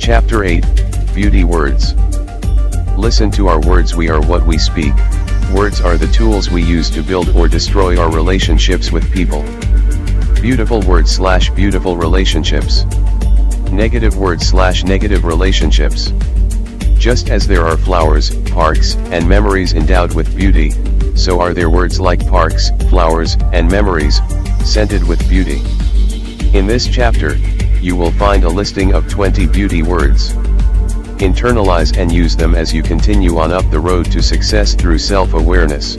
Chapter 8, Beauty Words. Listen to our words. We are what we speak. Words are the tools we use to build or destroy our relationships with people. Beautiful words / beautiful relationships. Negative words / negative relationships. Just as there are flowers, parks, and memories endowed with beauty, so are there words like parks, flowers, and memories, scented with beauty. In this chapter, you will find a listing of 20 beauty words. Internalize and use them as you continue on up the road to success through self-awareness.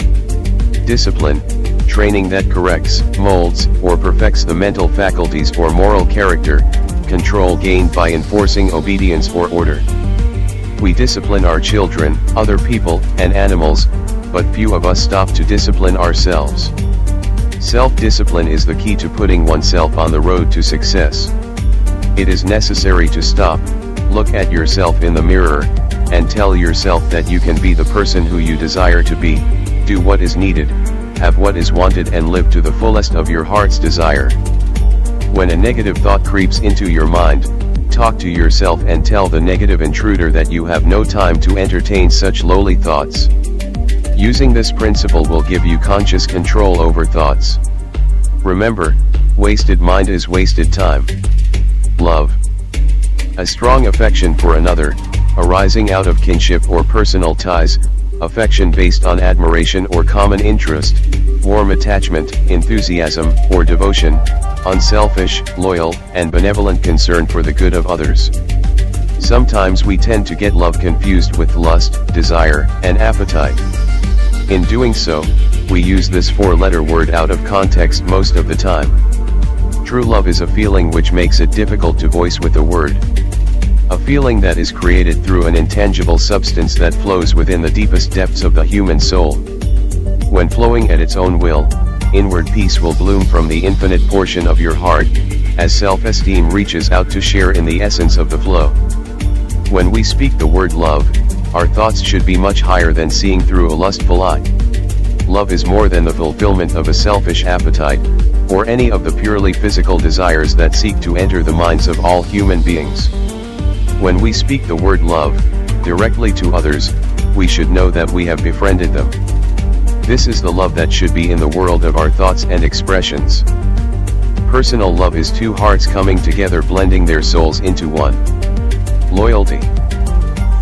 Discipline, training that corrects, molds, or perfects the mental faculties or moral character, control gained by enforcing obedience or order. We discipline our children, other people, and animals, but few of us stop to discipline ourselves. Self-discipline is the key to putting oneself on the road to success. It is necessary to stop, look at yourself in the mirror, and tell yourself that you can be the person who you desire to be, do what is needed, have what is wanted, and live to the fullest of your heart's desire. When a negative thought creeps into your mind, talk to yourself and tell the negative intruder that you have no time to entertain such lowly thoughts. Using this principle will give you conscious control over thoughts. Remember, wasted mind is wasted time. Love. A strong affection for another, arising out of kinship or personal ties, affection based on admiration or common interest, warm attachment, enthusiasm, or devotion, unselfish, loyal, and benevolent concern for the good of others. Sometimes we tend to get love confused with lust, desire, and appetite. In doing so, we use this four-letter word out of context most of the time. True love is a feeling which makes it difficult to voice with a word. A feeling that is created through an intangible substance that flows within the deepest depths of the human soul. When flowing at its own will, inward peace will bloom from the infinite portion of your heart, as self-esteem reaches out to share in the essence of the flow. When we speak the word love, our thoughts should be much higher than seeing through a lustful eye. Love is more than the fulfillment of a selfish appetite, or any of the purely physical desires that seek to enter the minds of all human beings. When we speak the word love, directly to others, we should know that we have befriended them. This is the love that should be in the world of our thoughts and expressions. Personal love is two hearts coming together, blending their souls into one. Loyalty.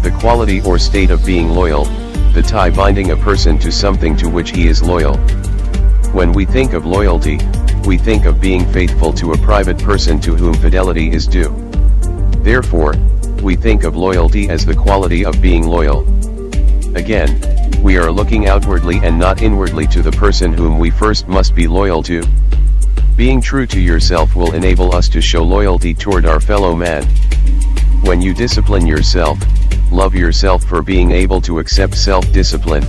The quality or state of being loyal, the tie binding a person to something to which he is loyal. When we think of loyalty, we think of being faithful to a private person to whom fidelity is due. Therefore, we think of loyalty as the quality of being loyal. Again, we are looking outwardly and not inwardly to the person whom we first must be loyal to. Being true to yourself will enable us to show loyalty toward our fellow man. When you discipline yourself, love yourself for being able to accept self-discipline.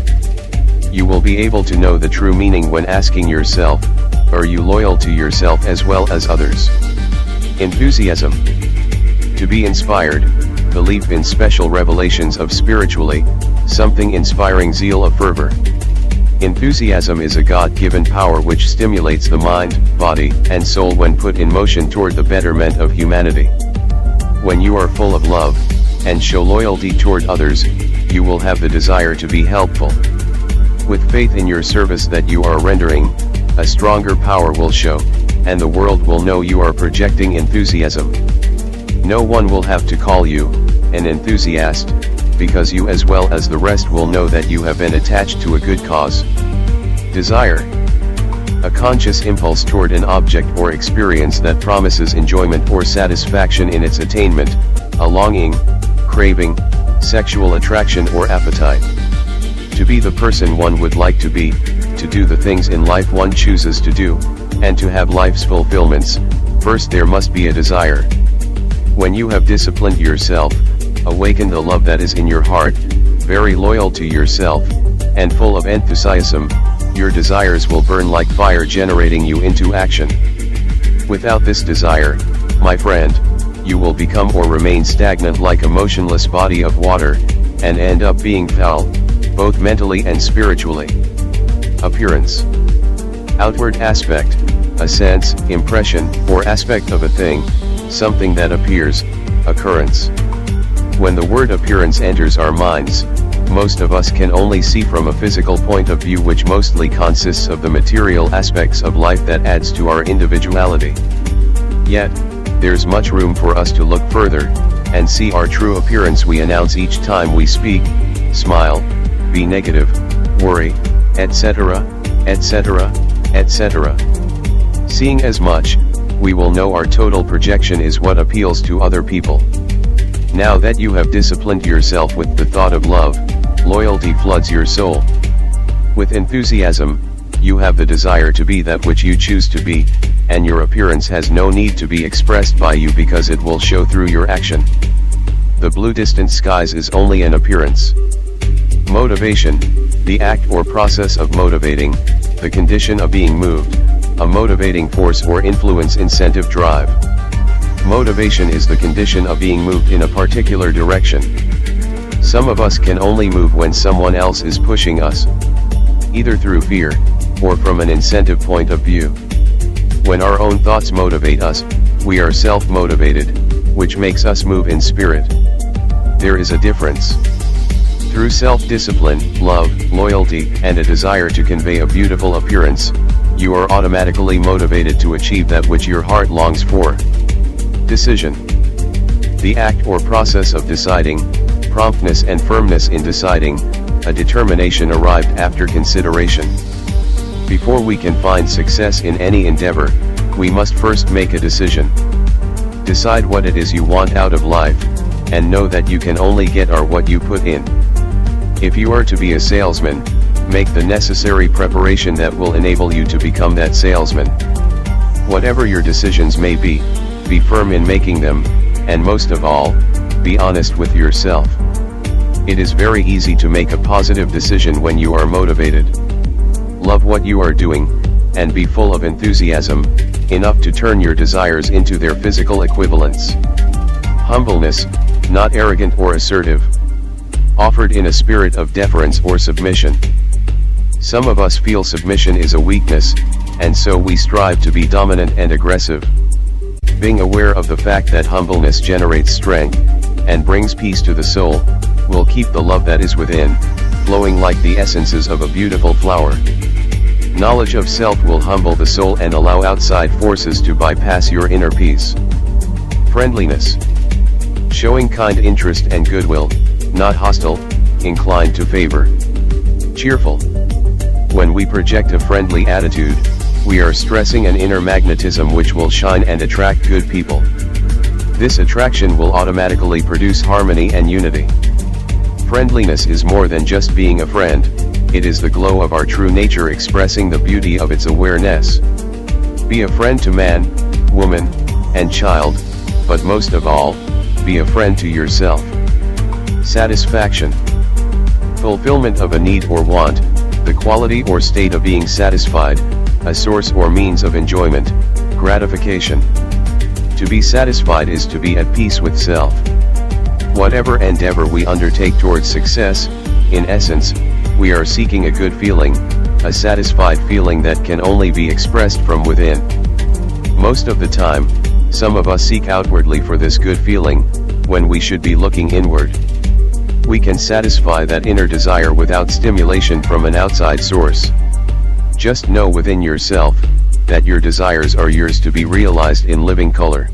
You will be able to know the true meaning when asking yourself, are you loyal to yourself as well as others? Enthusiasm. To be inspired, belief in special revelations of spiritually, something inspiring zeal of fervor. Enthusiasm is a God-given power which stimulates the mind, body, and soul when put in motion toward the betterment of humanity. When you are full of love, and show loyalty toward others, you will have the desire to be helpful. With faith in your service that you are rendering, a stronger power will show, and the world will know you are projecting enthusiasm. No one will have to call you an enthusiast, because you as well as the rest will know that you have been attached to a good cause. Desire. A conscious impulse toward an object or experience that promises enjoyment or satisfaction in its attainment, a longing, craving, sexual attraction or appetite. To be the person one would like to be, to do the things in life one chooses to do, and to have life's fulfillments, first there must be a desire. When you have disciplined yourself, awakened the love that is in your heart, very loyal to yourself, and full of enthusiasm, your desires will burn like fire, generating you into action. Without this desire, my friend, you will become or remain stagnant like a motionless body of water, and end up being foul, both mentally and spiritually. Appearance. Outward aspect, a sense, impression, or aspect of a thing, something that appears, occurrence. When the word appearance enters our minds, most of us can only see from a physical point of view, which mostly consists of the material aspects of life that adds to our individuality. Yet, there's much room for us to look further, and see our true appearance we announce each time we speak, smile, be negative, worry, etc., etc., etc. Seeing as much, we will know our total projection is what appeals to other people. Now that you have disciplined yourself with the thought of love, loyalty floods your soul. With enthusiasm, you have the desire to be that which you choose to be, and your appearance has no need to be expressed by you because it will show through your action. The blue distant skies is only an appearance. Motivation, the act or process of motivating, the condition of being moved, a motivating force or influence, incentive, drive. Motivation is the condition of being moved in a particular direction. Some of us can only move when someone else is pushing us, either through fear, or from an incentive point of view. When our own thoughts motivate us, we are self-motivated, which makes us move in spirit. There is a difference. Through self-discipline, love, loyalty, and a desire to convey a beautiful appearance, you are automatically motivated to achieve that which your heart longs for. Decision. The act or process of deciding, promptness and firmness in deciding, a determination arrived after consideration. Before we can find success in any endeavor, we must first make a decision. Decide what it is you want out of life, and know that you can only get what you put in. If you are to be a salesman, make the necessary preparation that will enable you to become that salesman. Whatever your decisions may be firm in making them, and most of all, be honest with yourself. It is very easy to make a positive decision when you are motivated. Love what you are doing, and be full of enthusiasm, enough to turn your desires into their physical equivalents. Humbleness, not arrogant or assertive. Offered in a spirit of deference or submission. Some of us feel submission is a weakness, and so we strive to be dominant and aggressive. Being aware of the fact that humbleness generates strength, and brings peace to the soul, will keep the love that is within, flowing like the essences of a beautiful flower. Knowledge of self will humble the soul and allow outside forces to bypass your inner peace. Friendliness. Showing kind interest and goodwill, not hostile, inclined to favor. Cheerful. When we project a friendly attitude, we are stressing an inner magnetism which will shine and attract good people. This attraction will automatically produce harmony and unity. Friendliness is more than just being a friend, it is the glow of our true nature expressing the beauty of its awareness. Be a friend to man, woman, and child, but most of all, be a friend to yourself. Satisfaction. Fulfillment of a need or want, the quality or state of being satisfied, a source or means of enjoyment, gratification. To be satisfied is to be at peace with self. Whatever endeavor we undertake towards success, in essence, we are seeking a good feeling, a satisfied feeling that can only be expressed from within. Most of the time, some of us seek outwardly for this good feeling, when we should be looking inward. We can satisfy that inner desire without stimulation from an outside source. Just know within yourself, that your desires are yours to be realized in living color.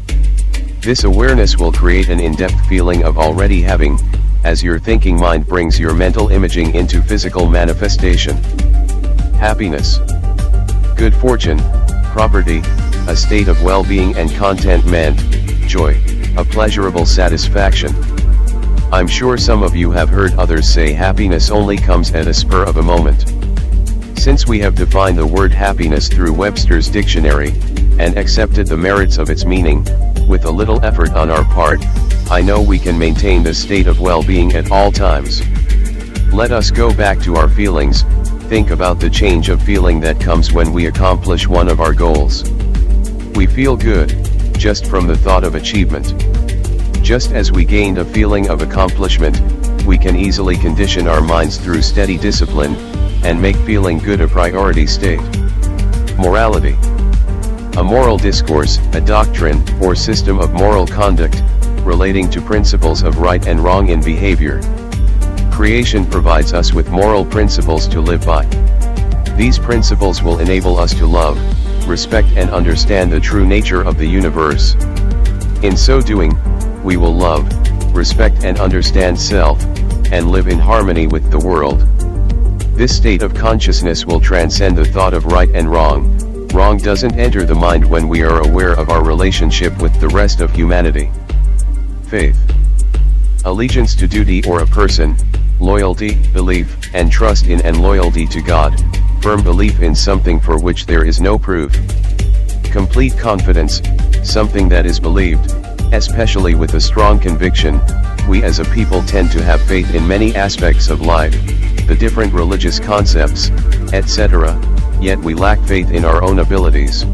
This awareness will create an in-depth feeling of already having, as your thinking mind brings your mental imaging into physical manifestation. Happiness. Good fortune, property, a state of well-being and contentment, joy, a pleasurable satisfaction. I'm sure some of you have heard others say happiness only comes at a spur of a moment. Since we have defined the word happiness through Webster's dictionary, and accepted the merits of its meaning, with a little effort on our part, I know we can maintain this state of well-being at all times. Let us go back to our feelings, think about the change of feeling that comes when we accomplish one of our goals. We feel good, just from the thought of achievement. Just as we gained a feeling of accomplishment, we can easily condition our minds through steady discipline, and make feeling good a priority state. Morality. A moral discourse, a doctrine, or system of moral conduct, relating to principles of right and wrong in behavior. Creation provides us with moral principles to live by. These principles will enable us to love, respect and understand the true nature of the universe. In so doing, we will love, respect and understand self, and live in harmony with the world. This state of consciousness will transcend the thought of right and wrong. Wrong doesn't enter the mind when we are aware of our relationship with the rest of humanity. Faith. Allegiance to duty or a person, loyalty, belief, and trust in and loyalty to God, firm belief in something for which there is no proof. Complete confidence, something that is believed, especially with a strong conviction. We as a people tend to have faith in many aspects of life, the different religious concepts, etc., yet we lack faith in our own abilities.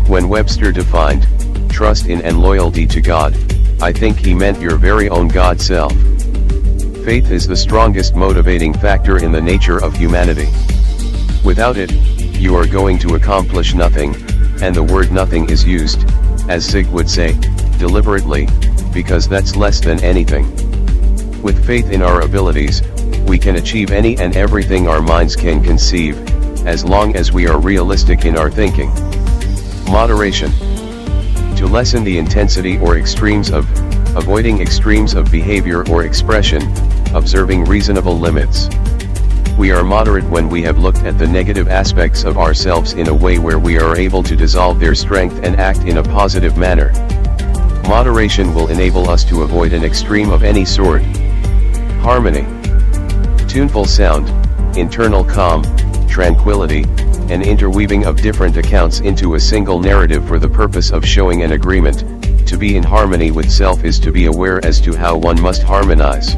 When Webster defined trust in and loyalty to God, I think he meant your very own God self. Faith is the strongest motivating factor in the nature of humanity. Without it, you are going to accomplish nothing, and the word nothing is used, as Sig would say, deliberately, because that's less than anything. With faith in our abilities, we can achieve any and everything our minds can conceive, as long as we are realistic in our thinking. Moderation. To lessen the intensity or extremes of, avoiding extremes of behavior or expression, observing reasonable limits. We are moderate when we have looked at the negative aspects of ourselves in a way where we are able to dissolve their strength and act in a positive manner. Moderation will enable us to avoid an extreme of any sort. Harmony. Tuneful sound, internal calm, tranquility, and interweaving of different accounts into a single narrative for the purpose of showing an agreement. To be in harmony with self is to be aware as to how one must harmonize.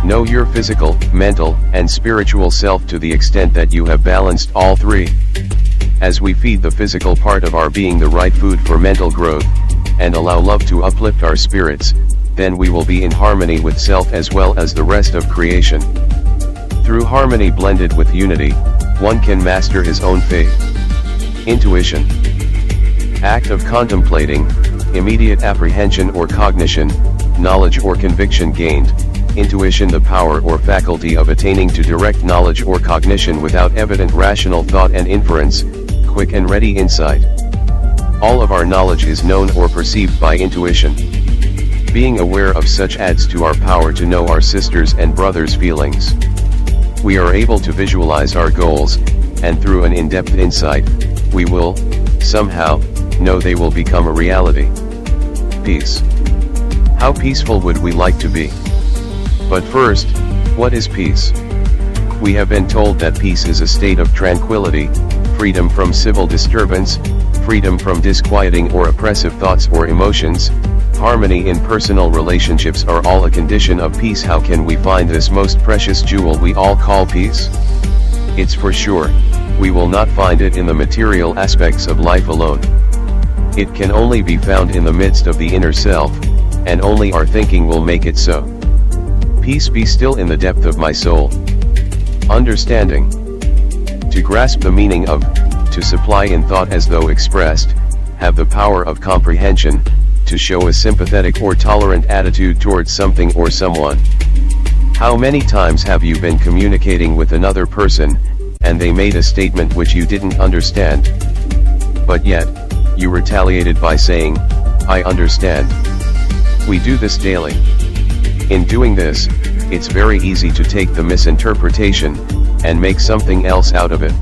Know your physical, mental, and spiritual self to the extent that you have balanced all three. As we feed the physical part of our being the right food for mental growth, and allow love to uplift our spirits, then we will be in harmony with self as well as the rest of creation. Through harmony blended with unity, one can master his own faith. Intuition. Act of contemplating, immediate apprehension or cognition, knowledge or conviction gained. Intuition, the power or faculty of attaining to direct knowledge or cognition without evident rational thought and inference, quick and ready insight. All of our knowledge is known or perceived by intuition. Being aware of such adds to our power to know our sisters' and brothers' feelings. We are able to visualize our goals, and through an in-depth insight, we will, somehow, know they will become a reality. Peace. How peaceful would we like to be? But first, what is peace? We have been told that peace is a state of tranquility, freedom from civil disturbance, freedom from disquieting or oppressive thoughts or emotions. Harmony in personal relationships are all a condition of peace. How can we find this most precious jewel we all call peace? It's for sure, we will not find it in the material aspects of life alone. It can only be found in the midst of the inner self, and only our thinking will make it so. Peace be still in the depth of my soul. Understanding. To grasp the meaning of, to supply in thought as though expressed, have the power of comprehension, to show a sympathetic or tolerant attitude towards something or someone. How many times have you been communicating with another person, and they made a statement which you didn't understand? But yet, you retaliated by saying, "I understand." We do this daily. In doing this, it's very easy to take the misinterpretation, and make something else out of it.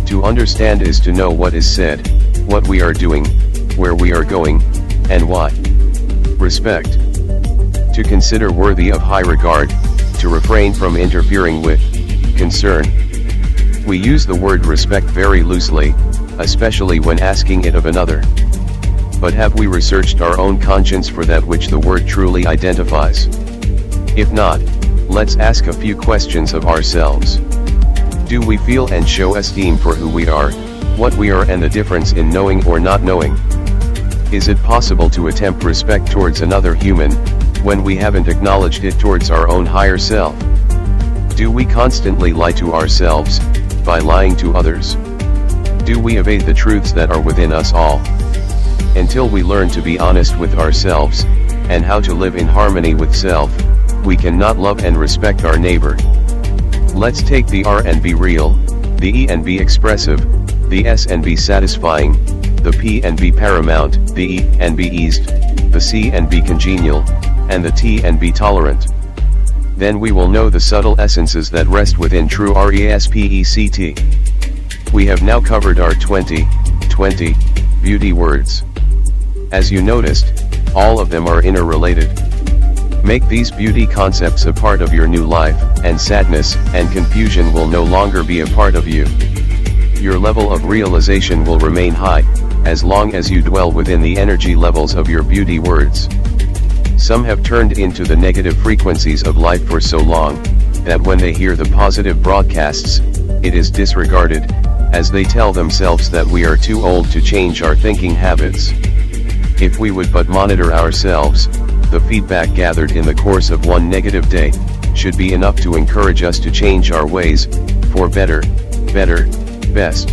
To understand is to know what is said, what we are doing, where we are going, and why. Respect. To consider worthy of high regard, to refrain from interfering with. Concern. We use the word respect very loosely, especially when asking it of another. But have we researched our own conscience for that which the word truly identifies? If not, let's ask a few questions of ourselves. Do we feel and show esteem for who we are, what we are, and the difference in knowing or not knowing? Is it possible to attempt respect towards another human, when we haven't acknowledged it towards our own higher self? Do we constantly lie to ourselves, by lying to others? Do we evade the truths that are within us all? Until we learn to be honest with ourselves, and how to live in harmony with self, we cannot love and respect our neighbor. Let's take the R and be real, the E and be expressive, the S and be satisfying, the P and be paramount, the E and be eased, the C and be congenial, and the T and be tolerant. Then we will know the subtle essences that rest within true RESPECT. We have now covered our 20 beauty words. As you noticed, all of them are interrelated. Make these beauty concepts a part of your new life, and sadness and confusion will no longer be a part of you. Your level of realization will remain high, as long as you dwell within the energy levels of your beauty words. Some have turned into the negative frequencies of life for so long, that when they hear the positive broadcasts, it is disregarded, as they tell themselves that we are too old to change our thinking habits. If we would but monitor ourselves, the feedback gathered in the course of one negative day, should be enough to encourage us to change our ways, for better, best.